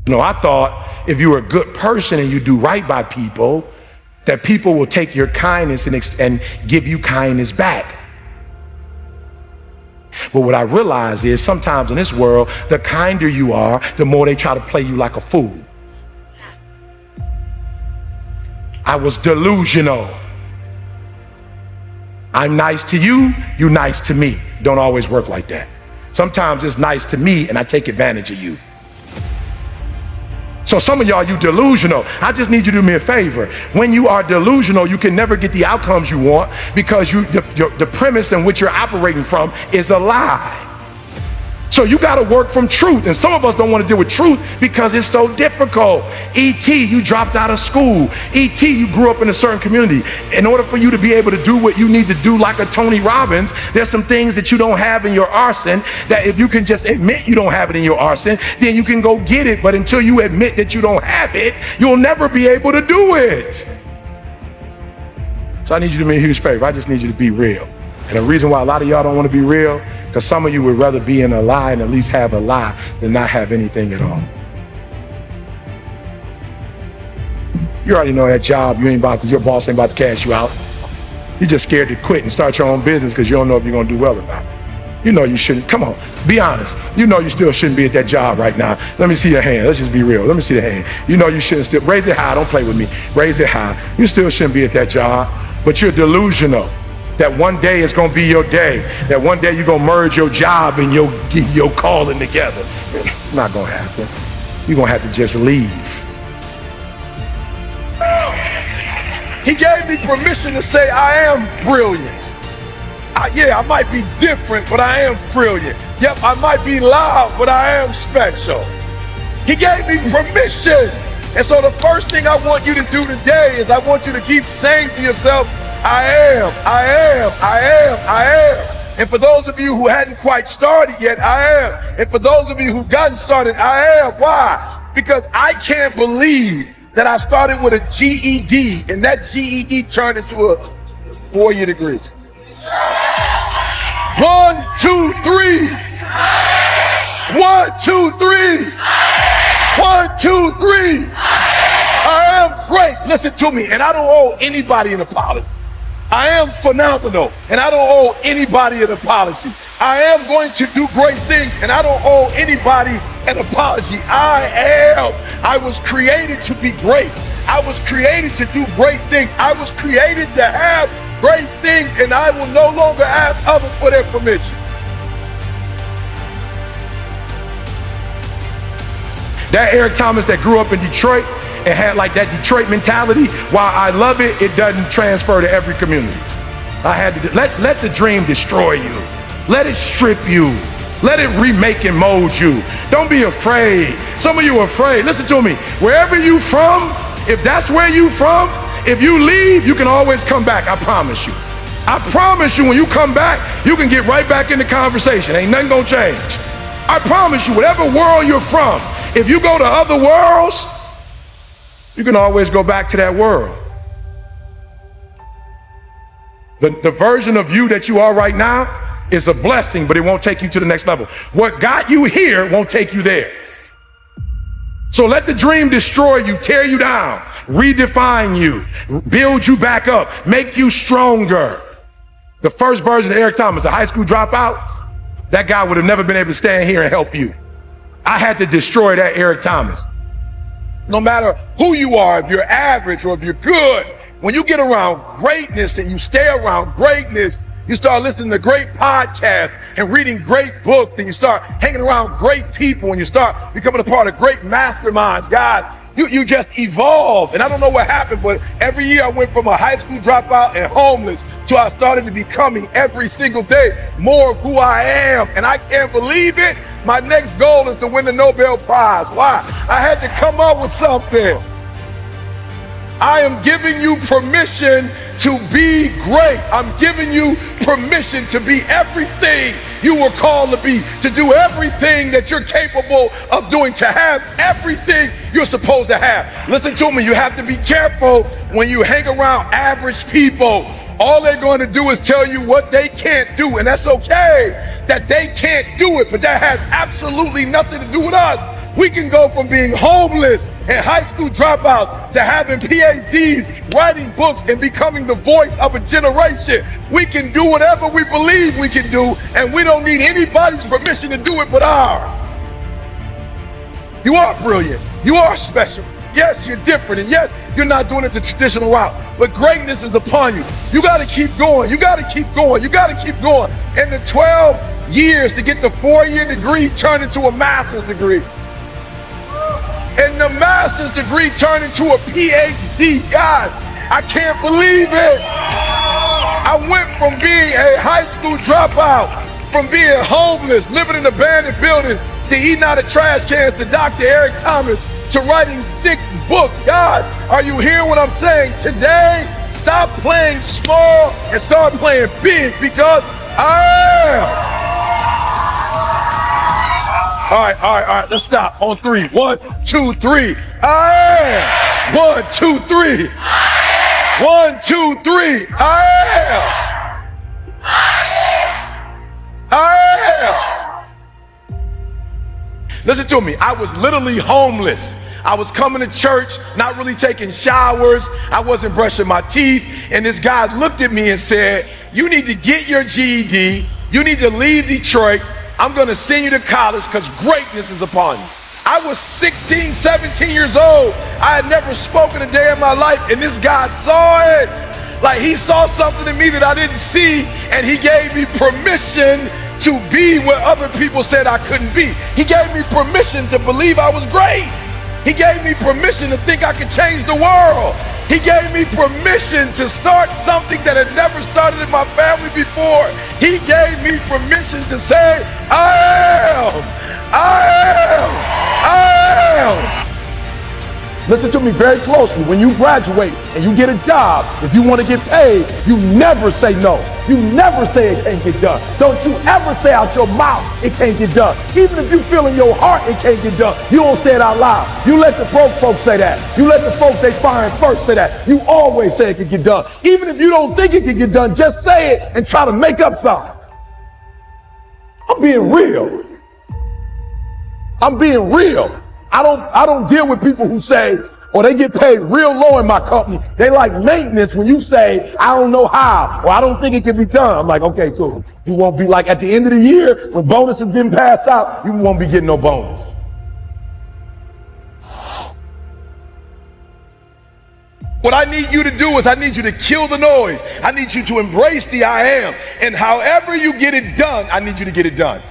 No, I thought if you were a good person and you do right by people, that people will take your kindness and give you kindness back. But what I realize is sometimes in this world, the kinder you are, the more they try to play you like a fool. I was delusional. I'm nice to you, you nice to me. Don't always work like that. Sometimes it's nice to me and I take advantage of you. So some of y'all, you delusional. I just need you to do me a favor. When you are delusional, you can never get the outcomes you want because the premise in which you're operating from is a lie. So you got to work from truth. And some of us don't want to deal with truth because it's so difficult. E.T., you dropped out of school. E.T., you grew up in a certain community. In order for you to be able to do what you need to do like a Tony Robbins, there's some things that you don't have in your arsenal that if you can just admit you don't have it in your arsenal, then you can go get it. But until you admit that you don't have it, you'll never be able to do it. So I need you to do me a huge favor. I just need you to be real. And the reason why a lot of y'all don't want to be real, because some of you would rather be in a lie and at least have a lie than not have anything at all. You already know that job, your boss ain't about to cash you out. You're just scared to quit and start your own business because you don't know if you're going to do well or not. You know you shouldn't. Come on, be honest. You know you still shouldn't be at that job right now. Let me see your hand. Let's just be real. Let me see the hand. You know you shouldn't still. Raise it high. Don't play with me. Raise it high. You still shouldn't be at that job, but you're delusional. That one day is going to be your day. That one day you're going to merge your job and your calling together. It's not going to happen. You're going to have to just leave. He gave me permission to say I am brilliant. I might be different, but I am brilliant. Yep, I might be loud, but I am special. He gave me permission. And so the first thing I want you to do today is I want you to keep saying to yourself, I am. And for those of you who hadn't quite started yet, I am. And for those of you who've gotten started, I am. Why? Because I can't believe that I started with a GED and that GED turned into a 4-year degree. 1, 2, 3. 1, 2, 3. 1, 2, 3. I am great. Listen to me. And I don't owe anybody an apology. I am phenomenal, and I don't owe anybody an apology. I am going to do great things, and I don't owe anybody an apology. I am. I was created to be great. I was created to do great things. I was created to have great things, and I will no longer ask others for their permission. That Eric Thomas that grew up in Detroit and had like that Detroit mentality, while I love it, it doesn't transfer to every community. I had to let the dream destroy you. Let it strip you. Let it remake and mold you. Don't be afraid. Some of you are afraid. Listen to me. Wherever you from, if that's where you from, if you leave, you can always come back. I promise you. I promise you, when you come back, you can get right back in the conversation. Ain't nothing gonna change. I promise you, whatever world you're from, if you go to other worlds, you can always go back to that world. The version of you that you are right now is a blessing, but it won't take you to the next level. What got you here won't take you there. So let the dream destroy you, tear you down, redefine you, build you back up, make you stronger. The first version of Eric Thomas, the high school dropout, that guy would have never been able to stand here and help you. I had to destroy that Eric Thomas. No matter who you are, if you're average or if you're good, when you get around greatness and you stay around greatness, you start listening to great podcasts and reading great books, and you start hanging around great people, and you start becoming a part of great masterminds. God, you just evolve. And I don't know what happened, but every year I went from a high school dropout and homeless to I started to becoming every single day more of who I am. And I can't believe it. My next goal is to win the Nobel Prize. Why? I had to come up with something. I am giving you permission to be great. I'm giving you permission to be everything you were called to be, to do everything that you're capable of doing, to have everything you're supposed to have. Listen to me, you have to be careful when you hang around average people, all they're going to do is tell you what they can't do. And that's okay that they can't do it, but that has absolutely nothing to do with us. We can go from being homeless and high school dropouts to having PhDs, writing books, and becoming the voice of a generation. We can do whatever we believe we can do, and we don't need anybody's permission to do it but ours. You are brilliant. You are special. Yes, you're different, and yes, you're not doing it the traditional route, but greatness is upon you. You got to keep going. You got to keep going. You got to keep going. And the 12 years to get the 4-year degree turned into a master's degree. And the master's degree turned into a PhD. God, I can't believe it. I went from being a high school dropout, from being homeless, living in abandoned buildings, to eating out of trash cans, to Dr. Eric Thomas, to writing 6 books. God, are you hearing what I'm saying? Today, stop playing small and start playing big, because I am. All right, let's stop on 3. 1, 2, 3. I am. 1, 2, 3. 1, 2, 3. I am. I am. Listen to me. I was literally homeless. I was coming to church, not really taking showers. I wasn't brushing my teeth. And this guy looked at me and said, you need to get your GED. You need to leave Detroit. I'm going to send you to college because greatness is upon you. I was 16, 17 years old. I had never spoken a day in my life, and this guy saw it. Like, he saw something in me that I didn't see, and he gave me permission to be where other people said I couldn't be. He gave me permission to believe I was great. He gave me permission to think I could change the world. He gave me permission to start something that had never started in my family before. He gave me permission to say, I am. Listen to me very closely. When you graduate and you get a job, if you want to get paid, you never say no. You never say it can't get done. Don't you ever say out your mouth it can't get done. Even if you feel in your heart it can't get done, you don't say it out loud. You let the broke folks say that. You let the folks they firing first say that. You always say it can get done. Even if you don't think it can get done, just say it and try to make up something. I'm being real. I'm being real. I don't deal with people who say, or they get paid real low in my company. They like maintenance when you say, I don't know how, or I don't think it can be done. I'm like, okay, cool. You won't be like at the end of the year when bonus is getting passed out, you won't be getting no bonus. What I need you to do is I need you to kill the noise. I need you to embrace the I am. And however you get it done, I need you to get it done.